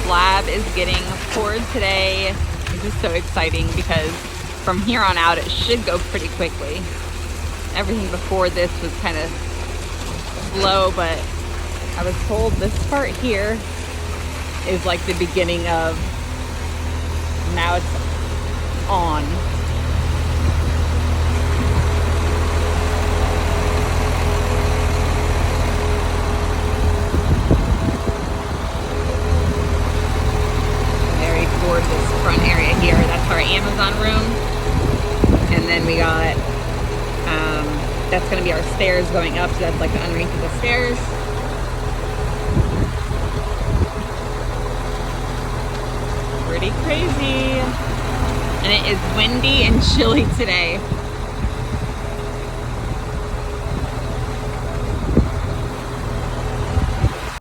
slab is getting poured today. It's just so exciting because from here on out it should go pretty quickly. Everything before this was kind of slow, but I was told this part here is like the beginning of, now it's on. Very gorgeous front area here. That's our Amazon room. And then we got, that's gonna be our stairs going up, so that's like underneath of the stairs. Pretty crazy. And it is windy and chilly today.